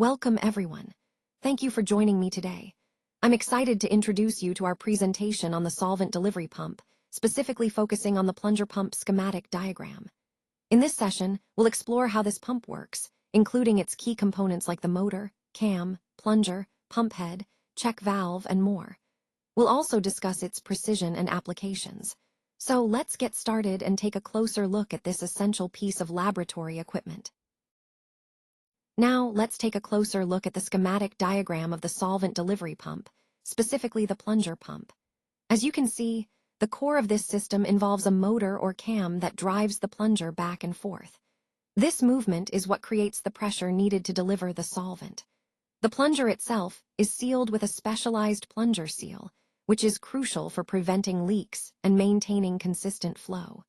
Welcome everyone. Thank you for joining me today. I'm excited to introduce you to our presentation on the solvent delivery pump, specifically focusing on the plunger pump schematic diagram. In this session, we'll explore how this pump works, including its key components like the motor, cam, plunger, pump head, check valve, and more. We'll also discuss its precision and applications. So let's get started and take a closer look at this essential piece of laboratory equipment. Now, let's take a closer look at the schematic diagram of the solvent delivery pump, specifically the plunger pump. As you can see, the core of this system involves a motor or cam that drives the plunger back and forth. This movement is what creates the pressure needed to deliver the solvent. The plunger itself is sealed with a specialized plunger seal, which is crucial for preventing leaks and maintaining consistent flow.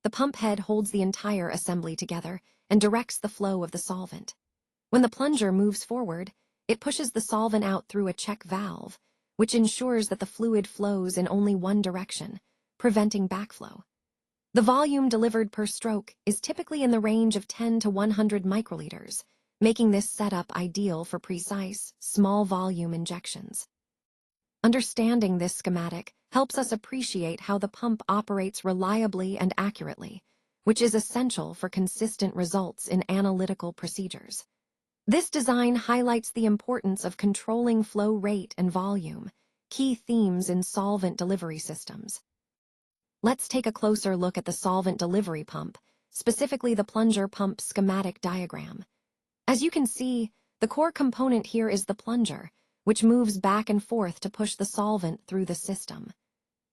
The pump head holds the entire assembly together and directs the flow of the solvent. When the plunger moves forward, it pushes the solvent out through a check valve, which ensures that the fluid flows in only one direction, preventing backflow. The volume delivered per stroke is typically in the range of 10 to 100 microliters, making this setup ideal for precise, small-volume injections. Understanding this schematic helps us appreciate how the pump operates reliably and accurately, which is essential for consistent results in analytical procedures. This design highlights the importance of controlling flow rate and volume, key themes in solvent delivery systems. Let's take a closer look at the solvent delivery pump, specifically the plunger pump schematic diagram. As you can see, the core component here is the plunger, which moves back and forth to push the solvent through the system.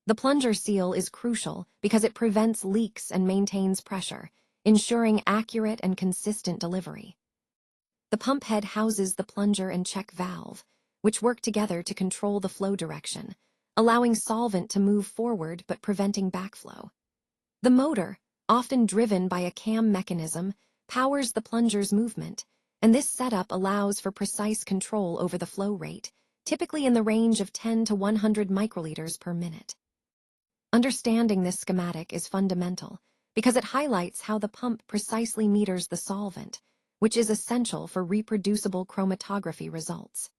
The plunger seal is crucial because it prevents leaks and maintains pressure, ensuring accurate and consistent delivery. The pump head houses the plunger and check valve, which work together to control the flow direction, allowing solvent to move forward but preventing backflow. The motor, often driven by a cam mechanism, powers the plunger's movement, and this setup allows for precise control over the flow rate, typically in the range of 10 to 100 microliters per minute. Understanding this schematic is fundamental because it highlights how the pump precisely meters the solvent, which is essential for reproducible chromatography results.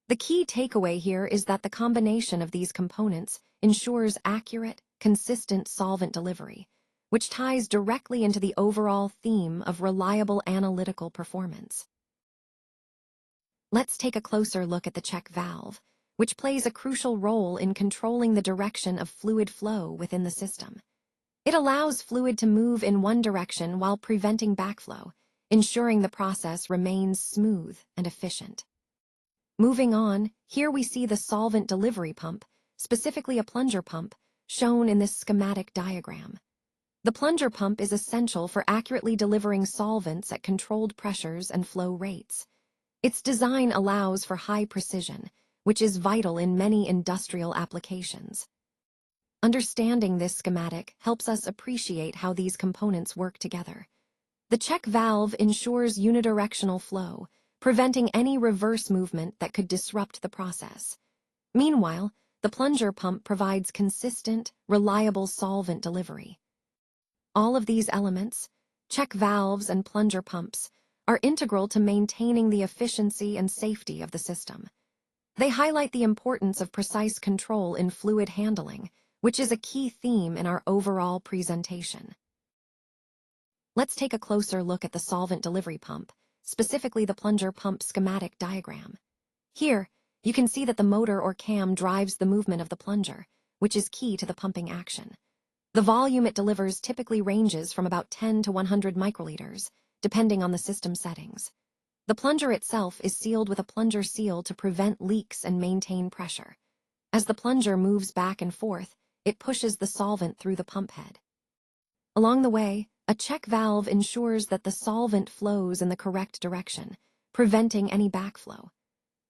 The key takeaway here is that the combination of these components ensures accurate, consistent solvent delivery, which ties directly into the overall theme of reliable analytical performance. Let's take a closer look at the check valve, which plays a crucial role in controlling the direction of fluid flow within the system. It allows fluid to move in one direction while preventing backflow, ensuring the process remains smooth and efficient. Moving on, here we see the solvent delivery pump, specifically a plunger pump, shown in this schematic diagram. The plunger pump is essential for accurately delivering solvents at controlled pressures and flow rates. Its design allows for high precision, which is vital in many industrial applications. Understanding this schematic helps us appreciate how these components work together. The check valve ensures unidirectional flow, preventing any reverse movement that could disrupt the process. Meanwhile, the plunger pump provides consistent, reliable solvent delivery. All of these elements, check valves and plunger pumps, are integral to maintaining the efficiency and safety of the system. They highlight the importance of precise control in fluid handling, which is a key theme in our overall presentation. Let's take a closer look at the solvent delivery pump, specifically the plunger pump schematic diagram. Here, you can see that the motor or cam drives the movement of the plunger, which is key to the pumping action. The volume it delivers typically ranges from about 10 to 100 microliters, depending on the system settings. The plunger itself is sealed with a plunger seal to prevent leaks and maintain pressure. As the plunger moves back and forth, it pushes the solvent through the pump head. Along the way, a check valve ensures that the solvent flows in the correct direction, preventing any backflow.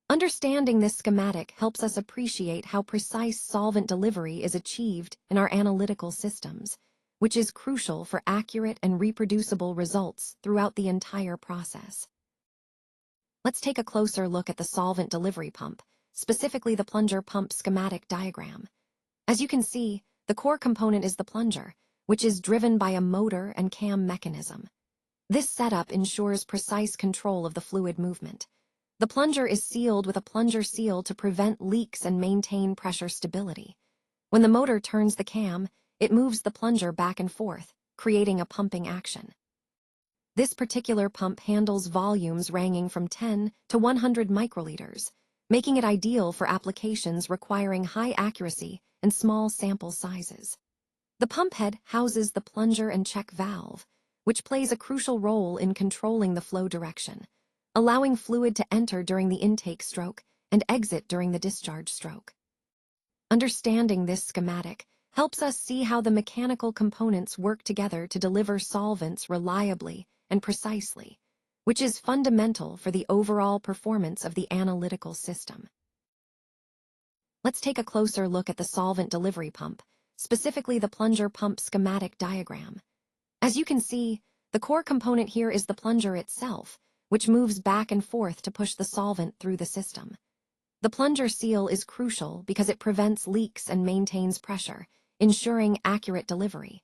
Understanding this schematic helps us appreciate how precise solvent delivery is achieved in our analytical systems, which is crucial for accurate and reproducible results throughout the entire process. Let's take a closer look at the solvent delivery pump, specifically the plunger pump schematic diagram. As you can see, the core component is the plunger, which is driven by a motor and cam mechanism. This setup ensures precise control of the fluid movement. The plunger is sealed with a plunger seal to prevent leaks and maintain pressure stability. When the motor turns the cam, it moves the plunger back and forth, creating a pumping action. This particular pump handles volumes ranging from 10 to 100 microliters, making it ideal for applications requiring high accuracy and small sample sizes. The pump head houses the plunger and check valve, which plays a crucial role in controlling the flow direction, allowing fluid to enter during the intake stroke and exit during the discharge stroke. Understanding this schematic helps us see how the mechanical components work together to deliver solvents reliably and precisely, which is fundamental for the overall performance of the analytical system. Let's take a closer look at the solvent delivery pump, specifically the plunger pump schematic diagram. As you can see, the core component here is the plunger itself, which moves back and forth to push the solvent through the system. The plunger seal is crucial because it prevents leaks and maintains pressure, ensuring accurate delivery.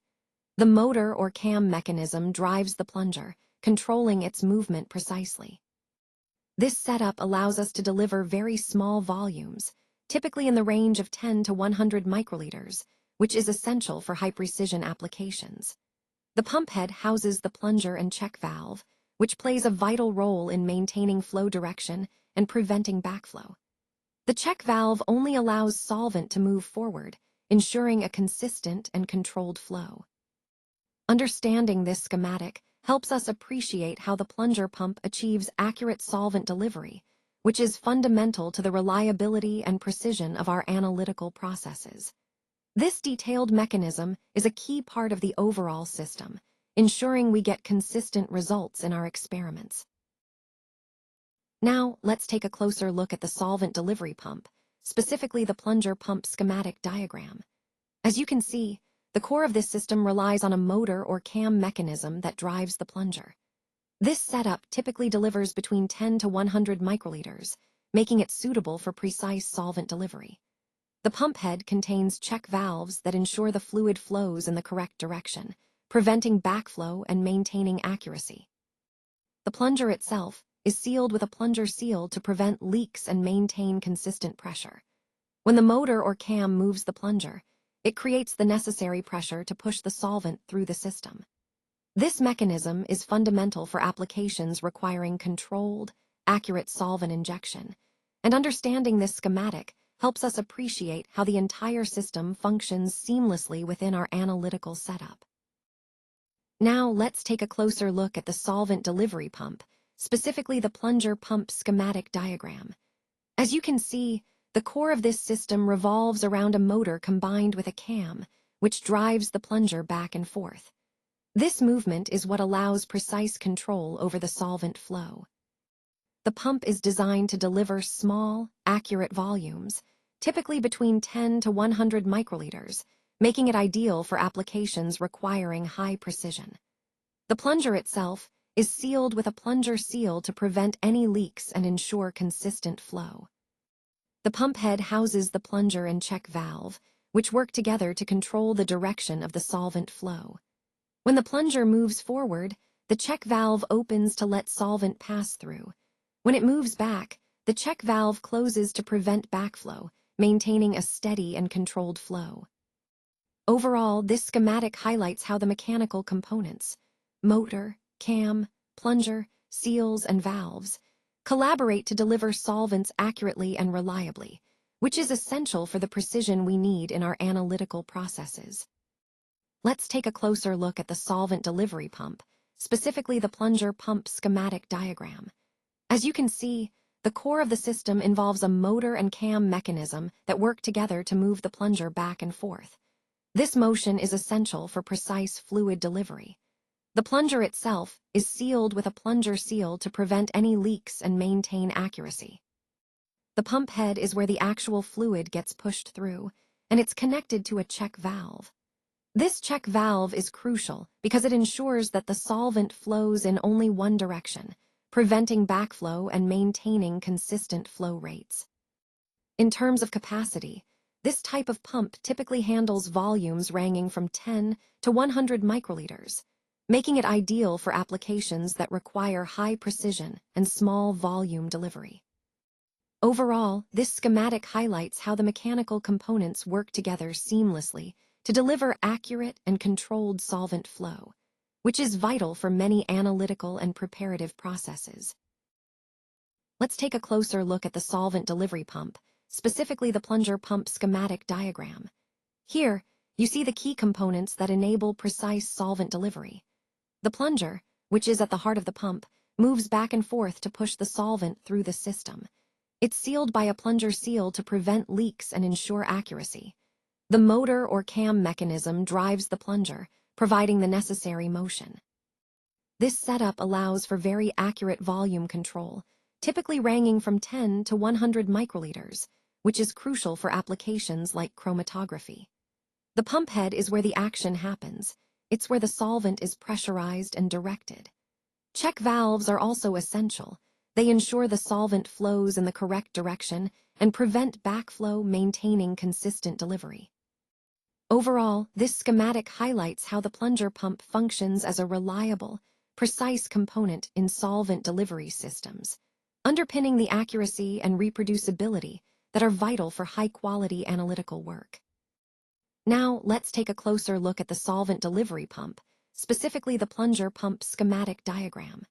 The motor or cam mechanism drives the plunger, controlling its movement precisely. This setup allows us to deliver very small volumes, typically in the range of 10 to 100 microliters, which is essential for high-precision applications. The pump head houses the plunger and check valve, which plays a vital role in maintaining flow direction and preventing backflow. The check valve only allows solvent to move forward, ensuring a consistent and controlled flow. Understanding this schematic helps us appreciate how the plunger pump achieves accurate solvent delivery, which is fundamental to the reliability and precision of our analytical processes. This detailed mechanism is a key part of the overall system, ensuring we get consistent results in our experiments. Now, let's take a closer look at the solvent delivery pump, specifically the plunger pump schematic diagram. As you can see, the core of this system relies on a motor or cam mechanism that drives the plunger. This setup typically delivers between 10 to 100 microliters, making it suitable for precise solvent delivery. The pump head contains check valves that ensure the fluid flows in the correct direction, preventing backflow and maintaining accuracy. The plunger itself is sealed with a plunger seal to prevent leaks and maintain consistent pressure. When the motor or cam moves the plunger, it creates the necessary pressure to push the solvent through the system. This mechanism is fundamental for applications requiring controlled, accurate solvent injection, and understanding this schematic helps us appreciate how the entire system functions seamlessly within our analytical setup. Now, let's take a closer look at the solvent delivery pump, specifically the plunger pump schematic diagram. As you can see, the core of this system revolves around a motor combined with a cam, which drives the plunger back and forth. This movement is what allows precise control over the solvent flow. The pump is designed to deliver small, accurate volumes, typically between 10 to 100 microliters, making it ideal for applications requiring high precision. The plunger itself is sealed with a plunger seal to prevent any leaks and ensure consistent flow. The pump head houses the plunger and check valve, which work together to control the direction of the solvent flow. When the plunger moves forward, the check valve opens to let solvent pass through. When it moves back, the check valve closes to prevent backflow, maintaining a steady and controlled flow. Overall, this schematic highlights how the mechanical components, motor, cam, plunger, seals, and valves, collaborate to deliver solvents accurately and reliably, which is essential for the precision we need in our analytical processes. Let's take a closer look at the solvent delivery pump, specifically the plunger pump schematic diagram. As you can see, the core of the system involves a motor and cam mechanism that work together to move the plunger back and forth. This motion is essential for precise fluid delivery. The plunger itself is sealed with a plunger seal to prevent any leaks and maintain accuracy. The pump head is where the actual fluid gets pushed through, and it's connected to a check valve. This check valve is crucial because it ensures that the solvent flows in only one direction, preventing backflow and maintaining consistent flow rates. In terms of capacity, this type of pump typically handles volumes ranging from 10 to 100 microliters. making it ideal for applications that require high precision and small volume delivery. Overall, this schematic highlights how the mechanical components work together seamlessly to deliver accurate and controlled solvent flow, which is vital for many analytical and preparative processes. Let's take a closer look at the solvent delivery pump, specifically the plunger pump schematic diagram. Here, you see the key components that enable precise solvent delivery. The plunger, which is at the heart of the pump, moves back and forth to push the solvent through the system. It's sealed by a plunger seal to prevent leaks and ensure accuracy. The motor or cam mechanism drives the plunger, providing the necessary motion. This setup allows for very accurate volume control, typically ranging from 10 to 100 microliters, which is crucial for applications like chromatography. The pump head is where the action happens. It's where the solvent is pressurized and directed. Check valves are also essential. They ensure the solvent flows in the correct direction and prevent backflow, maintaining consistent delivery. Overall, this schematic highlights how the plunger pump functions as a reliable, precise component in solvent delivery systems, underpinning the accuracy and reproducibility that are vital for high-quality analytical work. Now, let's take a closer look at the solvent delivery pump, specifically the plunger pump schematic diagram.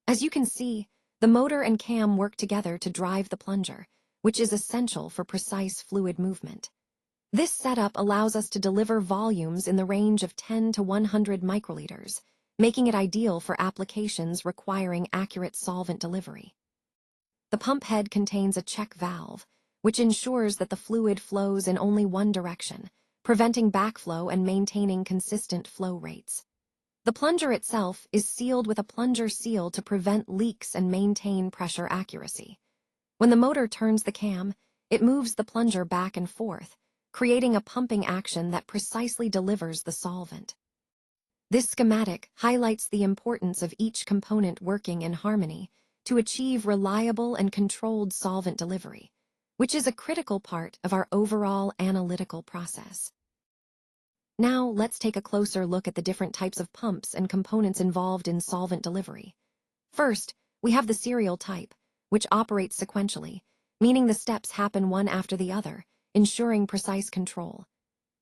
As you can see, the motor and cam work together to drive the plunger, which is essential for precise fluid movement. This setup allows us to deliver volumes in the range of 10 to 100 microliters, making it ideal for applications requiring accurate solvent delivery. The pump head contains a check valve, which ensures that the fluid flows in only one direction, preventing backflow and maintaining consistent flow rates. The plunger itself is sealed with a plunger seal to prevent leaks and maintain pressure accuracy. When the motor turns the cam, it moves the plunger back and forth, creating a pumping action that precisely delivers the solvent. This schematic highlights the importance of each component working in harmony to achieve reliable and controlled solvent delivery, which is a critical part of our overall analytical process. Now, let's take a closer look at the different types of pumps and components involved in solvent delivery. First, we have the serial type, which operates sequentially, meaning the steps happen one after the other, ensuring precise control.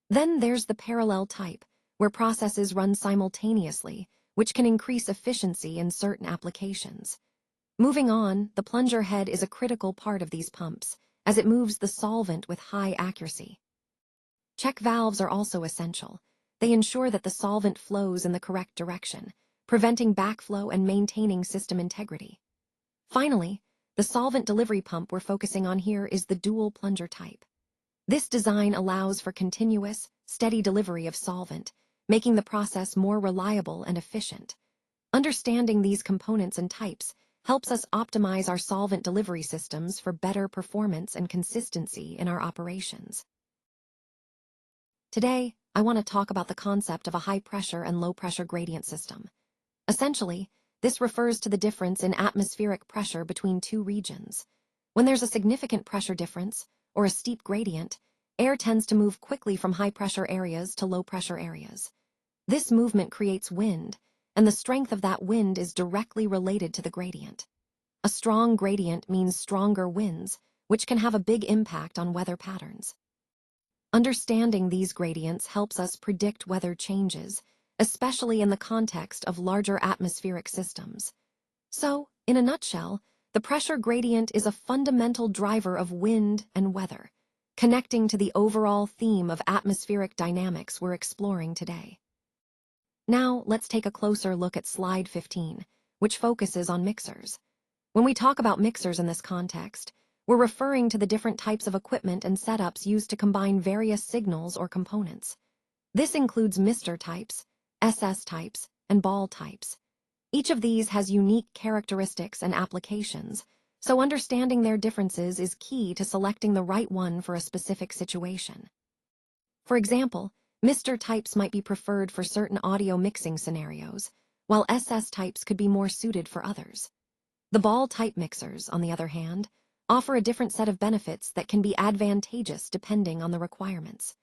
Then there's the parallel type, where processes run simultaneously, which can increase efficiency in certain applications. Moving on, the plunger head is a critical part of these pumps, as it moves the solvent with high accuracy. Check valves are also essential. They ensure that the solvent flows in the correct direction, preventing backflow and maintaining system integrity. Finally, the solvent delivery pump we're focusing on here is the dual plunger type. This design allows for continuous, steady delivery of solvent, making the process more reliable and efficient. Understanding these components and types helps us optimize our solvent delivery systems for better performance and consistency in our operations. Today, I want to talk about the concept of a high-pressure and low-pressure gradient system. Essentially, this refers to the difference in atmospheric pressure between two regions. When there's a significant pressure difference, or a steep gradient, air tends to move quickly from high-pressure areas to low-pressure areas. This movement creates wind, and the strength of that wind is directly related to the gradient. A strong gradient means stronger winds, which can have a big impact on weather patterns. Understanding these gradients helps us predict weather changes, especially in the context of larger atmospheric systems. So, in a nutshell, the pressure gradient is a fundamental driver of wind and weather, connecting to the overall theme of atmospheric dynamics we're exploring today. Now, let's take a closer look at slide 15, which focuses on mixers. When we talk about mixers in this context, we're referring to the different types of equipment and setups used to combine various signals or components. This includes mister types, SS types, and ball types. Each of these has unique characteristics and applications, so understanding their differences is key to selecting the right one for a specific situation. For example, mister types might be preferred for certain audio mixing scenarios, while SS types could be more suited for others. The ball type mixers, on the other hand, offer a different set of benefits that can be advantageous depending on the requirements.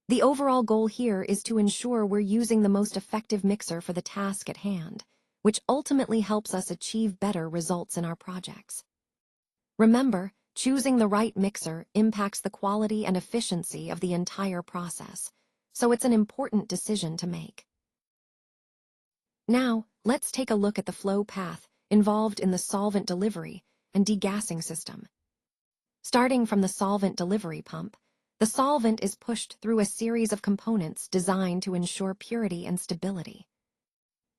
The overall goal here is to ensure we're using the most effective mixer for the task at hand, which ultimately helps us achieve better results in our projects. Remember, choosing the right mixer impacts the quality and efficiency of the entire process, so it's an important decision to make. Now, let's take a look at the flow path involved in the solvent delivery and degassing system. Starting from the solvent delivery pump, the solvent is pushed through a series of components designed to ensure purity and stability.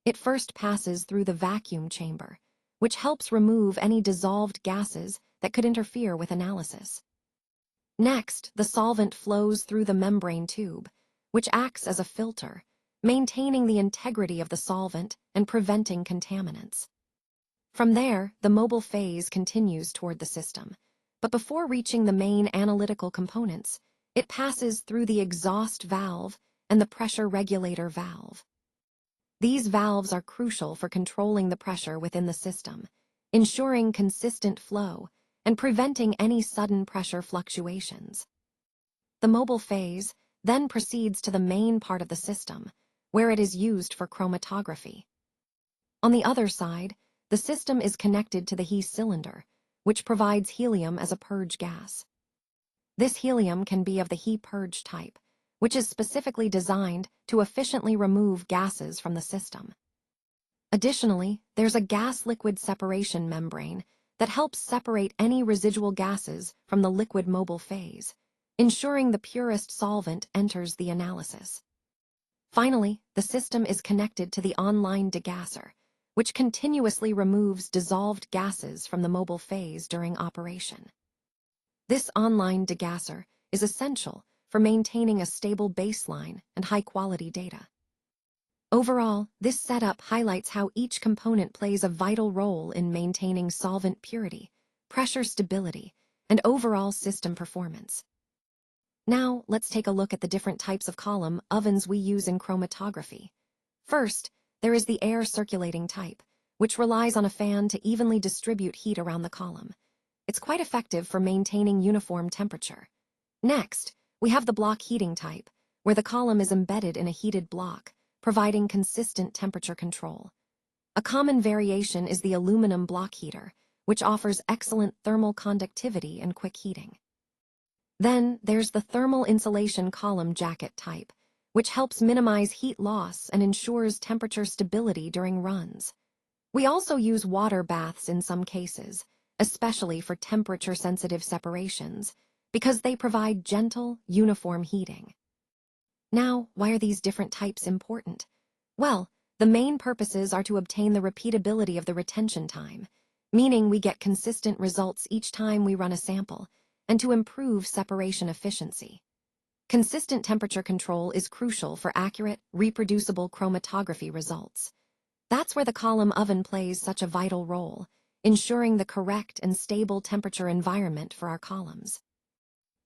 It first passes through the vacuum chamber, which helps remove any dissolved gases that could interfere with analysis. Next, the solvent flows through the membrane tube, which acts as a filter, maintaining the integrity of the solvent and preventing contaminants. From there, the mobile phase continues toward the system, but before reaching the main analytical components, it passes through the exhaust valve and the pressure regulator valve. These valves are crucial for controlling the pressure within the system, ensuring consistent flow and preventing any sudden pressure fluctuations. The mobile phase then proceeds to the main part of the system, where it is used for chromatography. On the other side, the system is connected to the HE cylinder, which provides helium as a purge gas. This helium can be of the HE purge type, which is specifically designed to efficiently remove gases from the system. Additionally, there's a gas-liquid separation membrane that helps separate any residual gases from the liquid mobile phase, ensuring the purest solvent enters the analysis. Finally, the system is connected to the online degasser, which continuously removes dissolved gases from the mobile phase during operation. This online degasser is essential for maintaining a stable baseline and high-quality data. Overall, this setup highlights how each component plays a vital role in maintaining solvent purity, pressure stability, and overall system performance. Now, let's take a look at the different types of column ovens we use in chromatography. First, there is the air circulating type, which relies on a fan to evenly distribute heat around the column. It's quite effective for maintaining uniform temperature. Next, we have the block heating type, where the column is embedded in a heated block, providing consistent temperature control. A common variation is the aluminum block heater, which offers excellent thermal conductivity and quick heating. Then, there's the thermal insulation column jacket type, which helps minimize heat loss and ensures temperature stability during runs. We also use water baths in some cases, especially for temperature-sensitive separations, because they provide gentle, uniform heating. Now, why are these different types important? Well, the main purposes are to obtain the repeatability of the retention time, meaning we get consistent results each time we run a sample, and to improve separation efficiency. Consistent temperature control is crucial for accurate, reproducible chromatography results. That's where the column oven plays such a vital role, ensuring the correct and stable temperature environment for our columns.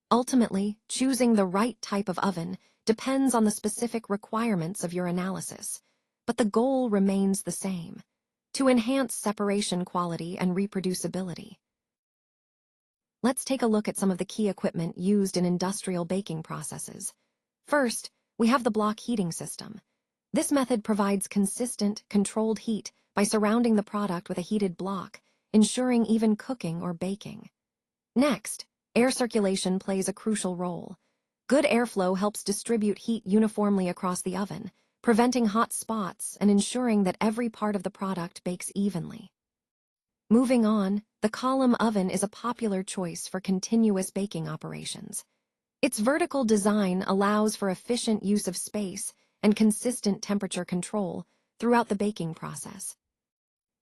Ultimately, choosing the right type of oven depends on the specific requirements of your analysis, but the goal remains the same: to enhance separation quality and reproducibility. Let's take a look at some of the key equipment used in industrial baking processes. First, we have the block heating system. This method provides consistent, controlled heat by surrounding the product with a heated block, ensuring even cooking or baking. Next, air circulation plays a crucial role. Good airflow helps distribute heat uniformly across the oven, preventing hot spots and ensuring that every part of the product bakes evenly. Moving on, the column oven is a popular choice for continuous baking operations. Its vertical design allows for efficient use of space and consistent temperature control throughout the baking process.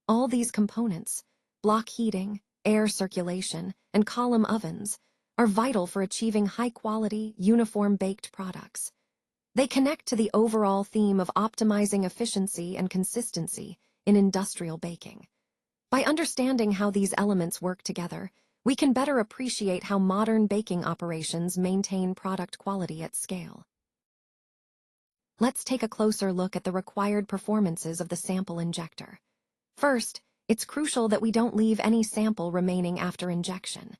All these components, block heating, air circulation, and column ovens, are vital for achieving high-quality, uniform baked products. They connect to the overall theme of optimizing efficiency and consistency in industrial baking. By understanding how these elements work together, we can better appreciate how modern baking operations maintain product quality at scale. Let's take a closer look at the required performances of the sample injector. First, it's crucial that we don't leave any sample remaining after injection.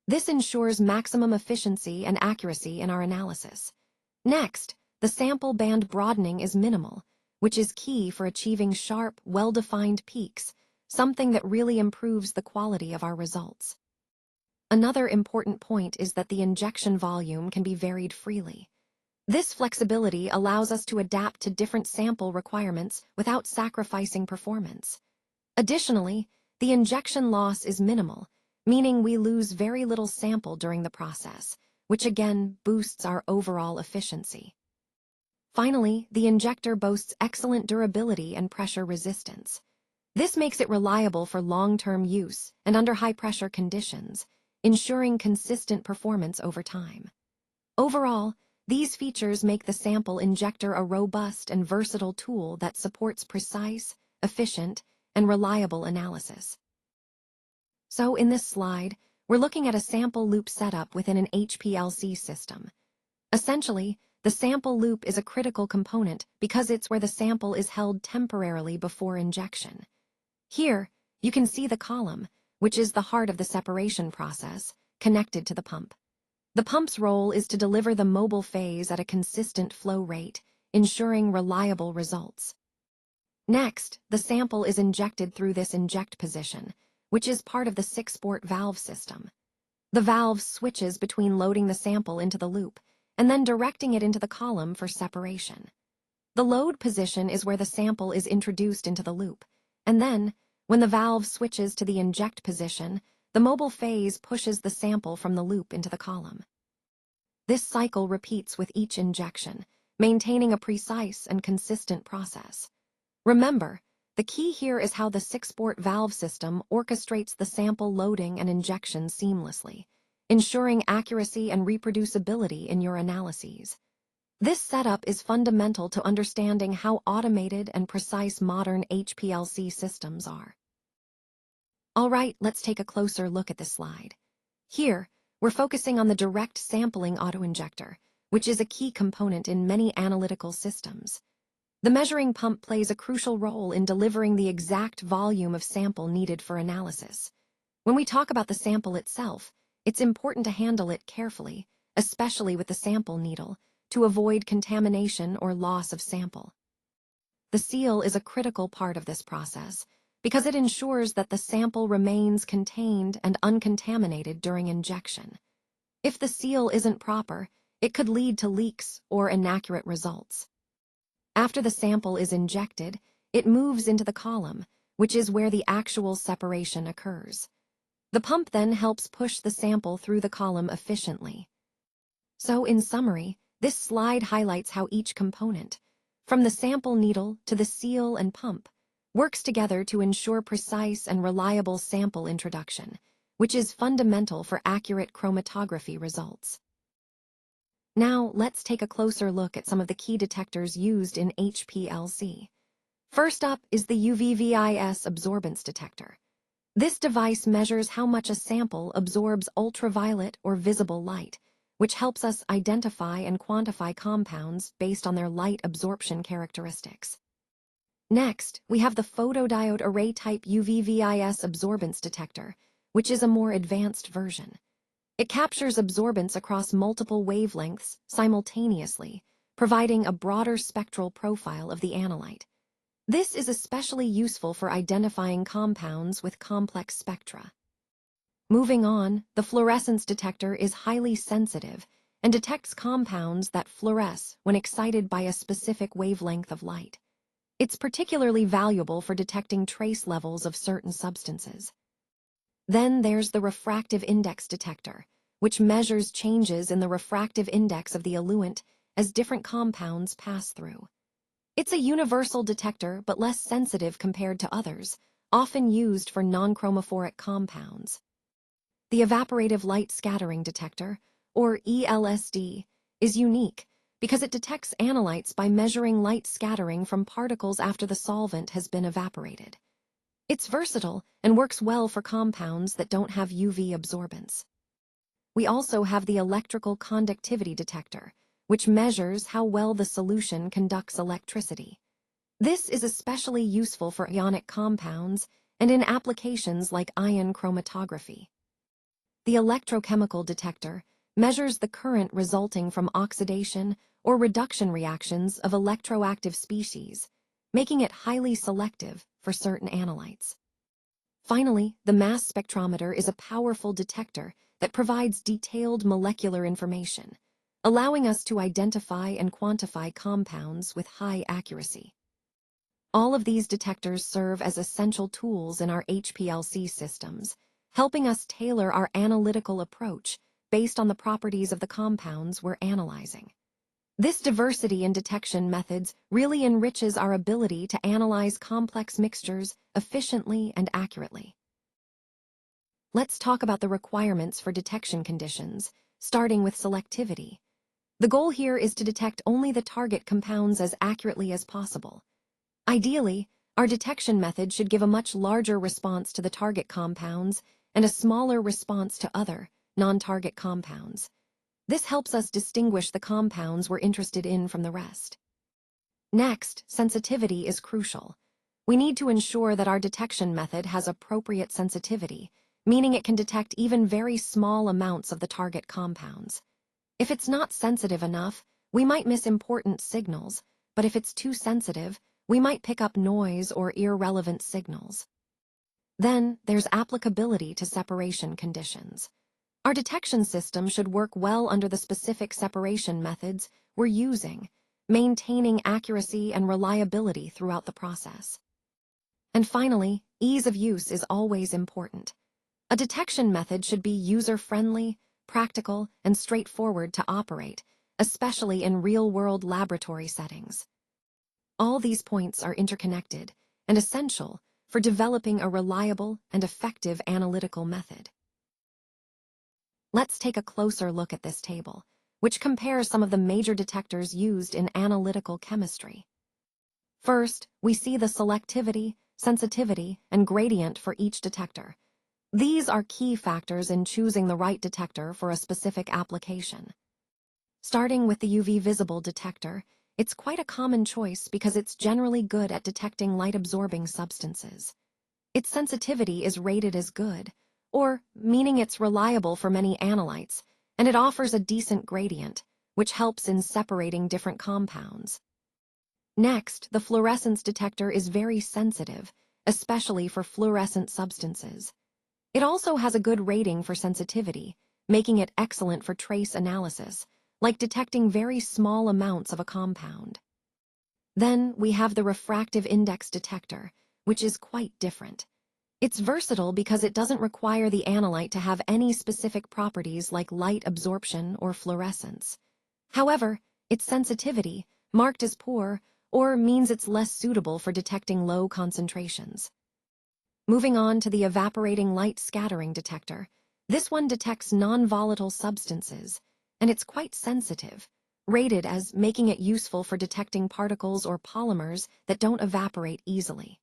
This ensures maximum efficiency and accuracy in our analysis. Next, the sample band broadening is minimal, which is key for achieving sharp, well-defined peaks, something that really improves the quality of our results. Another important point is that the injection volume can be varied freely. This flexibility allows us to adapt to different sample requirements without sacrificing performance. Additionally, the injection loss is minimal, meaning we lose very little sample during the process, which again boosts our overall efficiency. Finally, the injector boasts excellent durability and pressure resistance. This makes it reliable for long-term use and under high-pressure conditions, ensuring consistent performance over time. Overall, these features make the sample injector a robust and versatile tool that supports precise, efficient, and reliable analysis. So in this slide, we're looking at a sample loop setup within an HPLC system. Essentially, the sample loop is a critical component because it's where the sample is held temporarily before injection. Here, you can see the column, which is the heart of the separation process, connected to the pump. The pump's role is to deliver the mobile phase at a consistent flow rate, ensuring reliable results. Next, the sample is injected through this inject position, which is part of the 6-port valve system. The valve switches between loading the sample into the loop and then directing it into the column for separation. The load position is where the sample is introduced into the loop, and then, when the valve switches to the inject position, the mobile phase pushes the sample from the loop into the column. This cycle repeats with each injection, maintaining a precise and consistent process. Remember, the key here is how the 6-port valve system orchestrates the sample loading and injection seamlessly, ensuring accuracy and reproducibility in your analyses. This setup is fundamental to understanding how automated and precise modern HPLC systems are. All right, let's take a closer look at this slide. Here, we're focusing on the direct sampling autoinjector, which is a key component in many analytical systems. The measuring pump plays a crucial role in delivering the exact volume of sample needed for analysis. When we talk about the sample itself, it's important to handle it carefully, especially with the sample needle, to avoid contamination or loss of sample. The seal is a critical part of this process because it ensures that the sample remains contained and uncontaminated during injection. If the seal isn't proper, it could lead to leaks or inaccurate results. After the sample is injected, it moves into the column, which is where the actual separation occurs. The pump then helps push the sample through the column efficiently. So, in summary, this slide highlights how each component, from the sample needle to the seal and pump, works together to ensure precise and reliable sample introduction, which is fundamental for accurate chromatography results. Now, let's take a closer look at some of the key detectors used in HPLC. First up is the UV-Vis absorbance detector. This device measures how much a sample absorbs ultraviolet or visible light, which helps us identify and quantify compounds based on their light absorption characteristics. Next, we have the photodiode array-type UV-Vis absorbance detector, which is a more advanced version. It captures absorbance across multiple wavelengths simultaneously, providing a broader spectral profile of the analyte. This is especially useful for identifying compounds with complex spectra. Moving on, the fluorescence detector is highly sensitive and detects compounds that fluoresce when excited by a specific wavelength of light. It's particularly valuable for detecting trace levels of certain substances. Then there's the refractive index detector, which measures changes in the refractive index of the eluent as different compounds pass through. It's a universal detector but less sensitive compared to others, often used for non-chromophoric compounds. The evaporative light scattering detector, or ELSD, is unique because it detects analytes by measuring light scattering from particles after the solvent has been evaporated. It's versatile and works well for compounds that don't have UV absorbance. We also have the electrical conductivity detector, which measures how well the solution conducts electricity. This is especially useful for ionic compounds and in applications like ion chromatography. The electrochemical detector measures the current resulting from oxidation or reduction reactions of electroactive species, making it highly selective for certain analytes. Finally, the mass spectrometer is a powerful detector that provides detailed molecular information, allowing us to identify and quantify compounds with high accuracy. All of these detectors serve as essential tools in our HPLC systems, helping us tailor our analytical approach based on the properties of the compounds we're analyzing. This diversity in detection methods really enriches our ability to analyze complex mixtures efficiently and accurately. Let's talk about the requirements for detection conditions, starting with selectivity. The goal here is to detect only the target compounds as accurately as possible. Ideally, our detection method should give a much larger response to the target compounds and a smaller response to other, non-target compounds. This helps us distinguish the compounds we're interested in from the rest. Next, sensitivity is crucial. We need to ensure that our detection method has appropriate sensitivity, meaning it can detect even very small amounts of the target compounds. If it's not sensitive enough, we might miss important signals, but if it's too sensitive, we might pick up noise or irrelevant signals. Then, there's applicability to separation conditions. Our detection system should work well under the specific separation methods we're using, maintaining accuracy and reliability throughout the process. And finally, ease of use is always important. A detection method should be user-friendly, practical, and straightforward to operate, especially in real-world laboratory settings. All these points are interconnected and essential for developing a reliable and effective analytical method. Let's take a closer look at this table, which compares some of the major detectors used in analytical chemistry. First, we see the selectivity, sensitivity, and gradient for each detector. These are key factors in choosing the right detector for a specific application. Starting with the UV visible detector, it's quite a common choice because it's generally good at detecting light-absorbing substances. Its sensitivity is rated as good, or meaning it's reliable for many analytes, and it offers a decent gradient, which helps in separating different compounds. Next, the fluorescence detector is very sensitive, especially for fluorescent substances. It also has a good rating for sensitivity, making it excellent for trace analysis, like detecting very small amounts of a compound. Then we have the refractive index detector, which is quite different. It's versatile because it doesn't require the analyte to have any specific properties like light absorption or fluorescence. However, its sensitivity, marked as poor, or means it's less suitable for detecting low concentrations. Moving on to the evaporating light scattering detector, this one detects non-volatile substances, and it's quite sensitive, rated as making it useful for detecting particles or polymers that don't evaporate easily.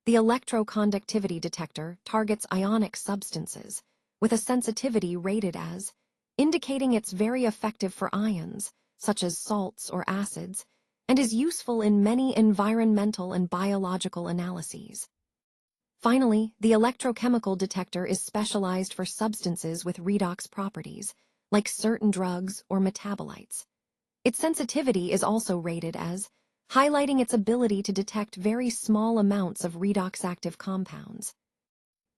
The electroconductivity detector targets ionic substances, with a sensitivity rated as, indicating it's very effective for ions, such as salts or acids, and is useful in many environmental and biological analyses. Finally, the electrochemical detector is specialized for substances with redox properties, like certain drugs or metabolites. Its sensitivity is also rated as, highlighting its ability to detect very small amounts of redox-active compounds.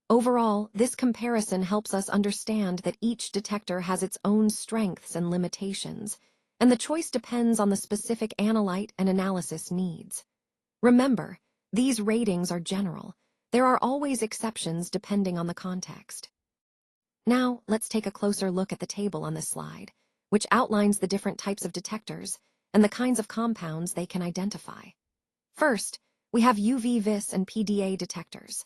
Overall, this comparison helps us understand that each detector has its own strengths and limitations, and the choice depends on the specific analyte and analysis needs. Remember, these ratings are general. There are always exceptions depending on the context. Now, let's take a closer look at the table on this slide, which outlines the different types of detectors and the kinds of compounds they can identify. First, we have UV-Vis and PDA detectors.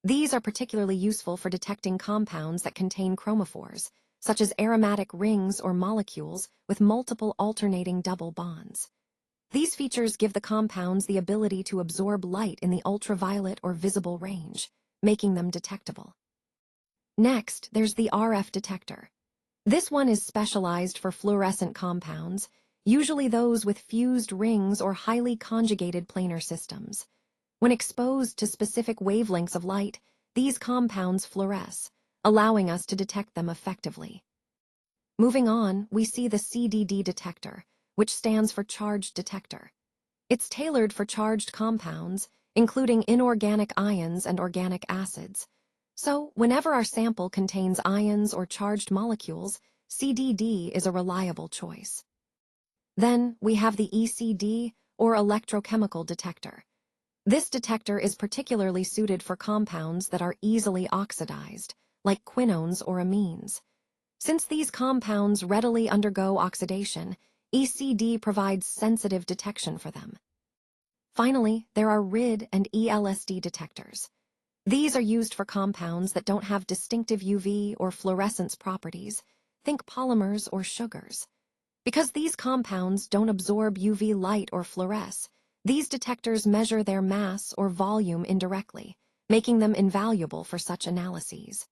These are particularly useful for detecting compounds that contain chromophores, such as aromatic rings or molecules with multiple alternating double bonds. These features give the compounds the ability to absorb light in the ultraviolet or visible range, making them detectable. Next, there's the RF detector. This one is specialized for fluorescent compounds, usually those with fused rings or highly conjugated planar systems. When exposed to specific wavelengths of light, these compounds fluoresce, allowing us to detect them effectively. Moving on, we see the CDD detector, which stands for charged detector. It's tailored for charged compounds, including inorganic ions and organic acids. So, whenever our sample contains ions or charged molecules, CDD is a reliable choice. Then, we have the ECD, or electrochemical detector. This detector is particularly suited for compounds that are easily oxidized, like quinones or amines. Since these compounds readily undergo oxidation, ECD provides sensitive detection for them. Finally, there are RID and ELSD detectors. These are used for compounds that don't have distinctive UV or fluorescence properties, think polymers or sugars. Because these compounds don't absorb UV light or fluoresce, these detectors measure their mass or volume indirectly, making them invaluable for such analyses.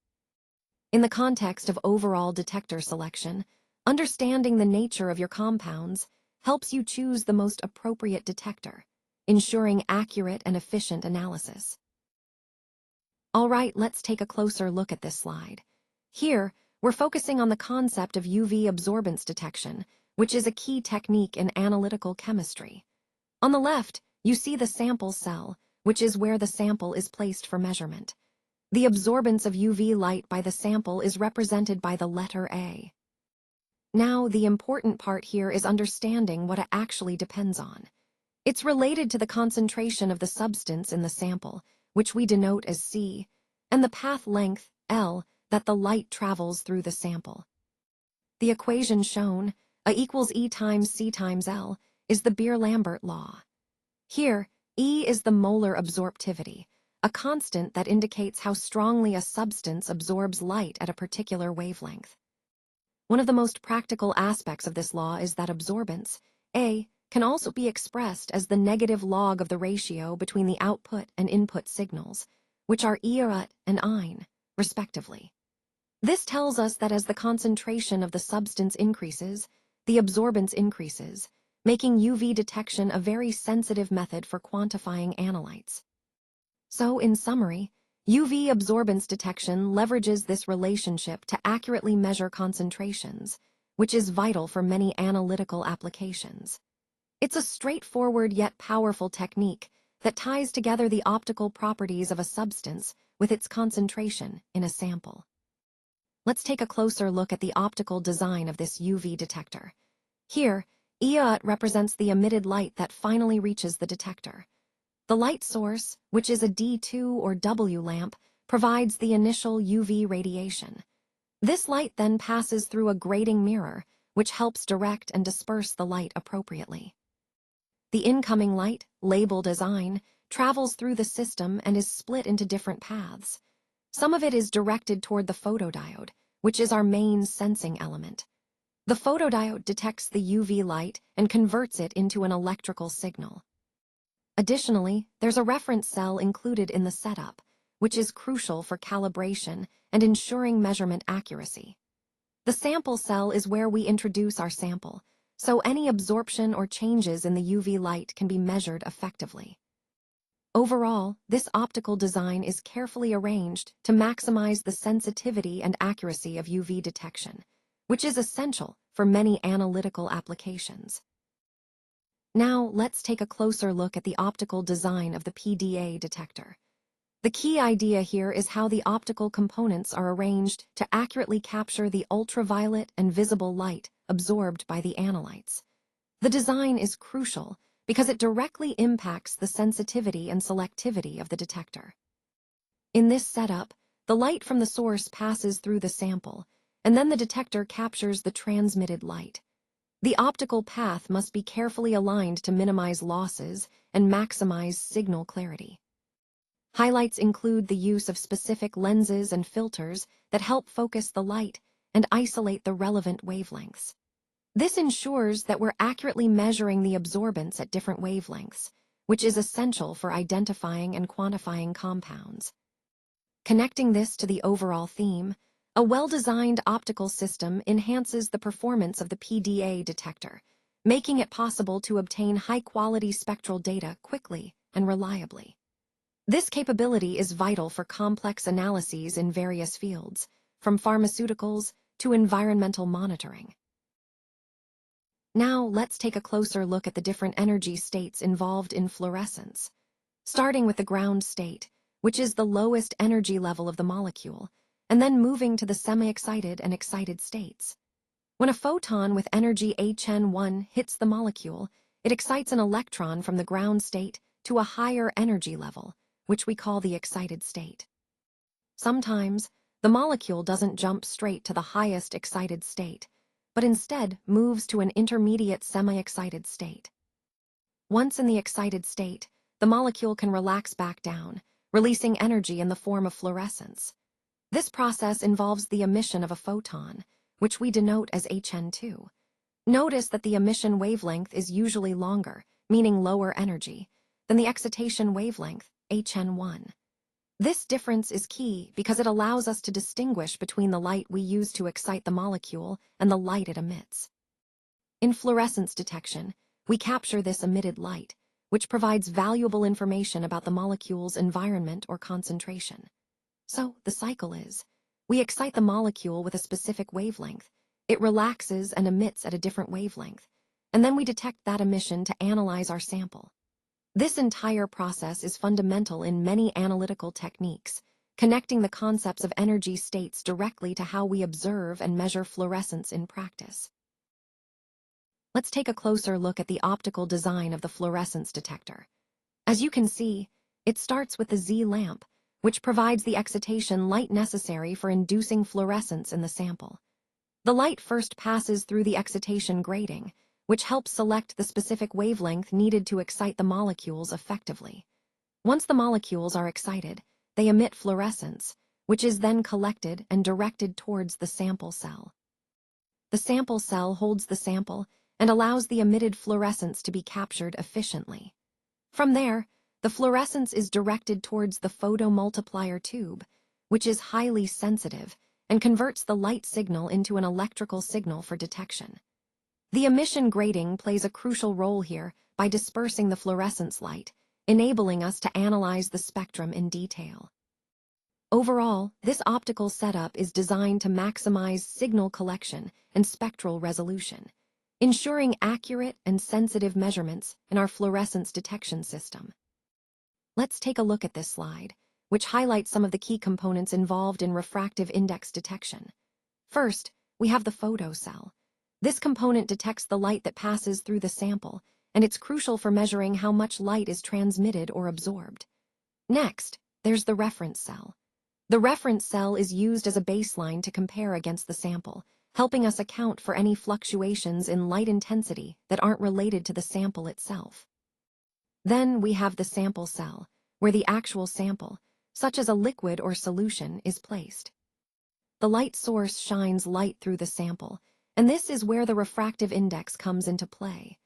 In the context of overall detector selection, understanding the nature of your compounds helps you choose the most appropriate detector, ensuring accurate and efficient analysis. All right, let's take a closer look at this slide. Here, we're focusing on the concept of UV absorbance detection, which is a key technique in analytical chemistry. On the left, you see the sample cell, which is where the sample is placed for measurement. The absorbance of UV light by the sample is represented by the letter A. Now, the important part here is understanding what it actually depends on. It's related to the concentration of the substance in the sample, which we denote as C, and the path length, L, that the light travels through the sample. The equation shown, A equals E times C times L, is the Beer-Lambert law. Here, E is the molar absorptivity, a constant that indicates how strongly a substance absorbs light at a particular wavelength. One of the most practical aspects of this law is that absorbance, A, can also be expressed as the negative log of the ratio between the output and input signals, which are ERUT and EIN, respectively. This tells us that as the concentration of the substance increases, the absorbance increases, making UV detection a very sensitive method for quantifying analytes. So, in summary, UV absorbance detection leverages this relationship to accurately measure concentrations, which is vital for many analytical applications. It's a straightforward yet powerful technique that ties together the optical properties of a substance with its concentration in a sample. Let's take a closer look at the optical design of this UV detector. Here, EUT represents the emitted light that finally reaches the detector. The light source, which is a D2 or W lamp, provides the initial UV radiation. This light then passes through a grating mirror, which helps direct and disperse the light appropriately. The incoming light, labeled as EIN, travels through the system and is split into different paths. Some of it is directed toward the photodiode, which is our main sensing element. The photodiode detects the UV light and converts it into an electrical signal. Additionally, there's a reference cell included in the setup, which is crucial for calibration and ensuring measurement accuracy. The sample cell is where we introduce our sample, so any absorption or changes in the UV light can be measured effectively. Overall, this optical design is carefully arranged to maximize the sensitivity and accuracy of UV detection, which is essential for many analytical applications. Now, let's take a closer look at the optical design of the PDA detector. The key idea here is how the optical components are arranged to accurately capture the ultraviolet and visible light absorbed by the analytes. The design is crucial because it directly impacts the sensitivity and selectivity of the detector. In this setup, the light from the source passes through the sample, and then the detector captures the transmitted light. The optical path must be carefully aligned to minimize losses and maximize signal clarity. Highlights include the use of specific lenses and filters that help focus the light and isolate the relevant wavelengths. This ensures that we're accurately measuring the absorbance at different wavelengths, which is essential for identifying and quantifying compounds. Connecting this to the overall theme, a well-designed optical system enhances the performance of the PDA detector, making it possible to obtain high-quality spectral data quickly and reliably. This capability is vital for complex analyses in various fields, from pharmaceuticals to environmental monitoring. Now, let's take a closer look at the different energy states involved in fluorescence. Starting with the ground state, which is the lowest energy level of the molecule, and then moving to the semi-excited and excited states. When a photon with energy Hn1 hits the molecule, it excites an electron from the ground state to a higher energy level, which we call the excited state. Sometimes, the molecule doesn't jump straight to the highest excited state, but instead moves to an intermediate semi-excited state. Once in the excited state, the molecule can relax back down, releasing energy in the form of fluorescence. This process involves the emission of a photon, which we denote as Hn2. Notice that the emission wavelength is usually longer, meaning lower energy, than the excitation wavelength, Hn1. This difference is key because it allows us to distinguish between the light we use to excite the molecule and the light it emits. In fluorescence detection, we capture this emitted light, which provides valuable information about the molecule's environment or concentration. So, the cycle is, we excite the molecule with a specific wavelength, it relaxes and emits at a different wavelength, and then we detect that emission to analyze our sample. This entire process is fundamental in many analytical techniques, connecting the concepts of energy states directly to how we observe and measure fluorescence in practice. Let's take a closer look at the optical design of the fluorescence detector. As you can see, it starts with the Z lamp, which provides the excitation light necessary for inducing fluorescence in the sample. The light first passes through the excitation grating, which helps select the specific wavelength needed to excite the molecules effectively. Once the molecules are excited, they emit fluorescence, which is then collected and directed towards the sample cell. The sample cell holds the sample and allows the emitted fluorescence to be captured efficiently. From there, the fluorescence is directed towards the photomultiplier tube, which is highly sensitive and converts the light signal into an electrical signal for detection. The emission grating plays a crucial role here by dispersing the fluorescence light, enabling us to analyze the spectrum in detail. Overall, this optical setup is designed to maximize signal collection and spectral resolution, ensuring accurate and sensitive measurements in our fluorescence detection system. Let's take a look at this slide, which highlights some of the key components involved in refractive index detection. First, we have the photocell. This component detects the light that passes through the sample, and it's crucial for measuring how much light is transmitted or absorbed. Next, there's the reference cell. The reference cell is used as a baseline to compare against the sample, helping us account for any fluctuations in light intensity that aren't related to the sample itself. Then we have the sample cell, where the actual sample, such as a liquid or solution, is placed. The light source shines light through the sample, and this is where the refractive index comes into play.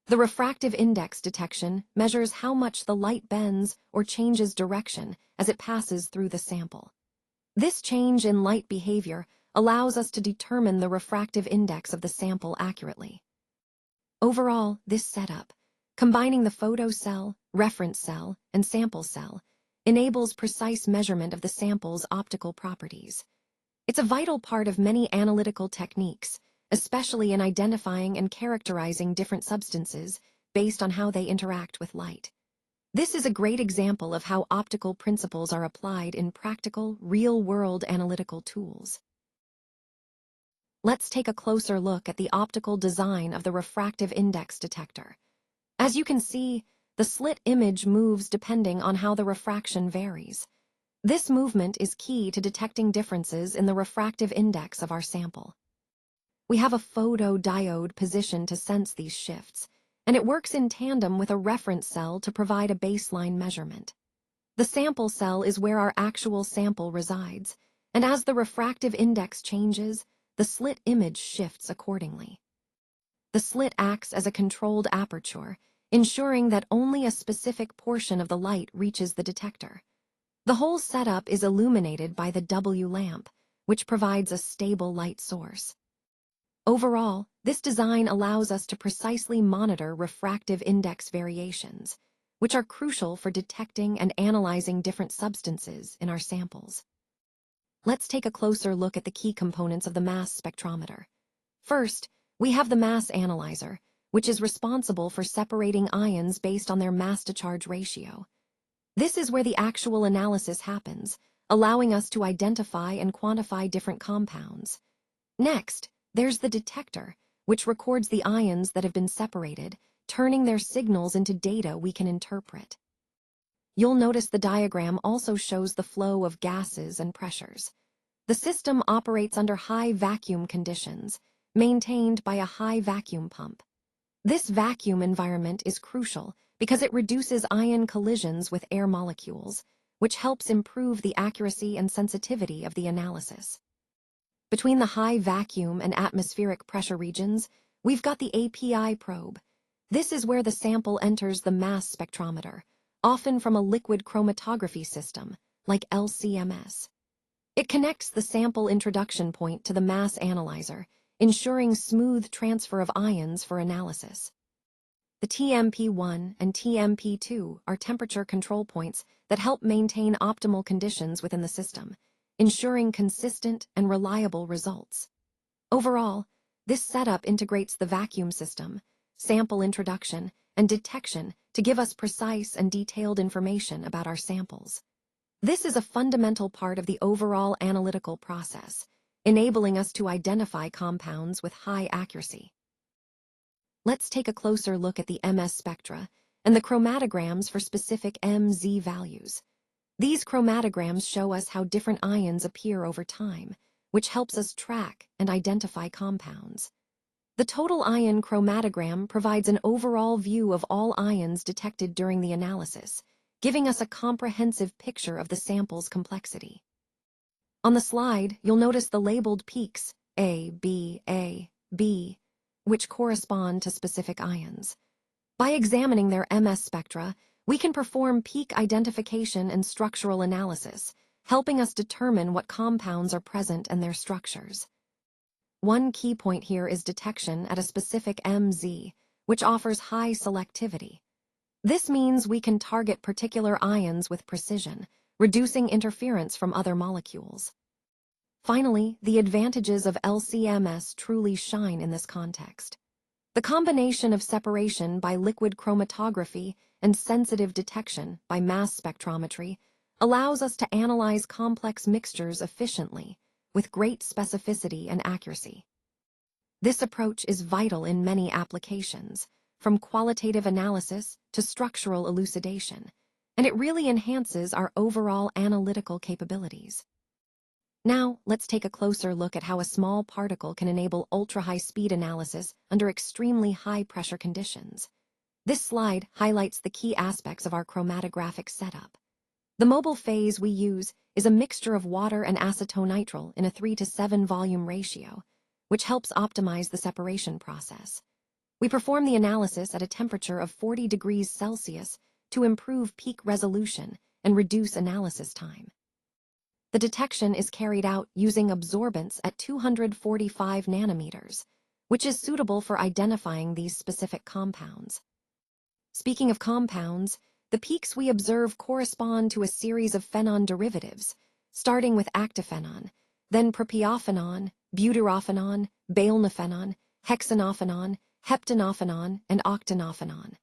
The refractive index detection measures how much the light bends or changes direction as it passes through the sample. This change in light behavior allows us to determine the refractive index of the sample accurately. Overall, this setup, combining the photocell, reference cell, and sample cell, enables precise measurement of the sample's optical properties. It's a vital part of many analytical techniques, especially in identifying and characterizing different substances based on how they interact with light. This is a great example of how optical principles are applied in practical, real-world analytical tools. Let's take a closer look at the optical design of the refractive index detector. As you can see, the slit image moves depending on how the refraction varies. This movement is key to detecting differences in the refractive index of our sample. We have a photodiode positioned to sense these shifts, and it works in tandem with a reference cell to provide a baseline measurement. The sample cell is where our actual sample resides, and as the refractive index changes, the slit image shifts accordingly. The slit acts as a controlled aperture, ensuring that only a specific portion of the light reaches the detector. The whole setup is illuminated by the W lamp, which provides a stable light source. Overall, this design allows us to precisely monitor refractive index variations, which are crucial for detecting and analyzing different substances in our samples. let's take a closer look at the key components of the mass spectrometer. First, we have the mass analyzer, which is responsible for separating ions based on their mass-to-charge ratio. This is where the actual analysis happens, allowing us to identify and quantify different compounds. Next, there's the detector, which records the ions that have been separated, turning their signals into data we can interpret. You'll notice the diagram also shows the flow of gases and pressures. The system operates under high vacuum conditions, maintained by a high vacuum pump. This vacuum environment is crucial because it reduces ion collisions with air molecules, which helps improve the accuracy and sensitivity of the analysis. Between the high vacuum and atmospheric pressure regions, we've got the API probe. This is where the sample enters the mass spectrometer, often from a liquid chromatography system, like LC-MS. It connects the sample introduction point to the mass analyzer, ensuring smooth transfer of ions for analysis. The TMP1 and TMP2 are temperature control points that help maintain optimal conditions within the system, ensuring consistent and reliable results. Overall, this setup integrates the vacuum system, sample introduction, and detection to give us precise and detailed information about our samples. This is a fundamental part of the overall analytical process, enabling us to identify compounds with high accuracy. Let's take a closer look at the MS spectra and the chromatograms for specific MZ values. These chromatograms show us how different ions appear over time, which helps us track and identify compounds. The total ion chromatogram provides an overall view of all ions detected during the analysis, giving us a comprehensive picture of the sample's complexity. On the slide, you'll notice the labeled peaks A, B, which correspond to specific ions. By examining their MS spectra, we can perform peak identification and structural analysis, helping us determine what compounds are present and their structures. One key point here is detection at a specific MZ, which offers high selectivity. This means we can target particular ions with precision, reducing interference from other molecules. Finally, the advantages of LC-MS truly shine in this context. The combination of separation by liquid chromatography and sensitive detection by mass spectrometry allows us to analyze complex mixtures efficiently, with great specificity and accuracy. This approach is vital in many applications, from qualitative analysis to structural elucidation, and it really enhances our overall analytical capabilities. Now, let's take a closer look at how a small particle can enable ultra-high-speed analysis under extremely high-pressure conditions. This slide highlights the key aspects of our chromatographic setup. The mobile phase we use is a mixture of water and acetonitrile in a 3:7 volume ratio, which helps optimize the separation process. We perform the analysis at a temperature of 40 degrees Celsius to improve peak resolution and reduce analysis time. The detection is carried out using absorbance at 245 nanometers, which is suitable for identifying these specific compounds. Speaking of compounds, the peaks we observe correspond to a series of phenol derivatives, starting with actophenone, then propiophenone, butyrophenone, balenophenone, hexanophenone, heptanophenone, and octanophenone.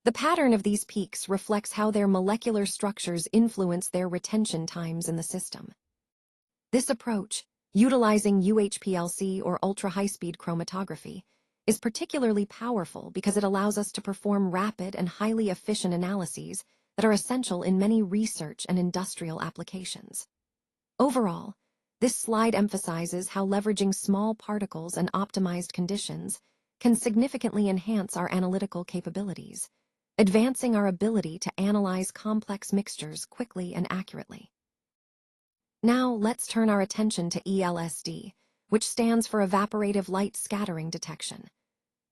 The pattern of these peaks reflects how their molecular structures influence their retention times in the system. This approach, utilizing UHPLC or ultra-high-speed chromatography, is particularly powerful because it allows us to perform rapid and highly efficient analyses that are essential in many research and industrial applications. Overall, this slide emphasizes how leveraging small particles and optimized conditions can significantly enhance our analytical capabilities, advancing our ability to analyze complex mixtures quickly and accurately. Now, let's turn our attention to ELSD, which stands for evaporative light scattering detection.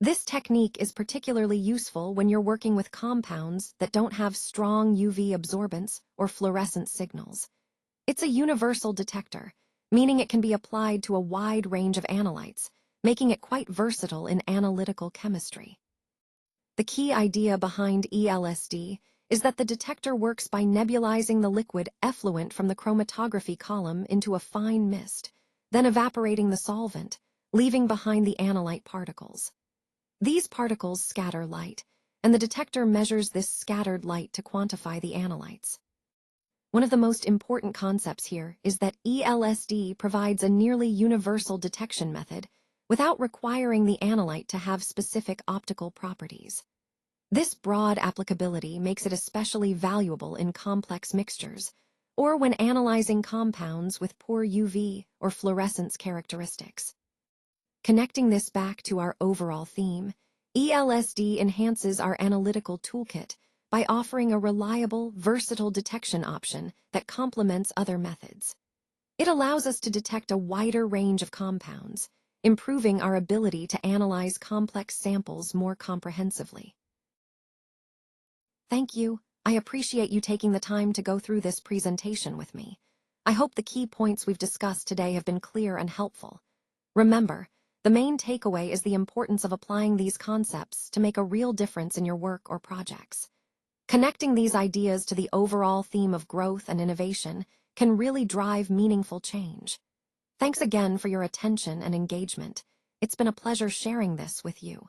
This technique is particularly useful when you're working with compounds that don't have strong UV absorbance or fluorescent signals. It's a universal detector, meaning it can be applied to a wide range of analytes, making it quite versatile in analytical chemistry. The key idea behind ELSD is that the detector works by nebulizing the liquid effluent from the chromatography column into a fine mist, then evaporating the solvent, leaving behind the analyte particles. These particles scatter light, and the detector measures this scattered light to quantify the analytes. One of the most important concepts here is that ELSD provides a nearly universal detection method without requiring the analyte to have specific optical properties. This broad applicability makes it especially valuable in complex mixtures, or when analyzing compounds with poor UV or fluorescence characteristics. Connecting this back to our overall theme, ELSD enhances our analytical toolkit by offering a reliable, versatile detection option that complements other methods. It allows us to detect a wider range of compounds, improving our ability to analyze complex samples more comprehensively. Thank you. I appreciate you taking the time to go through this presentation with me. I hope the key points we've discussed today have been clear and helpful. Remember, the main takeaway is the importance of applying these concepts to make a real difference in your work or projects. Connecting these ideas to the overall theme of growth and innovation can really drive meaningful change. Thanks again for your attention and engagement. It's been a pleasure sharing this with you.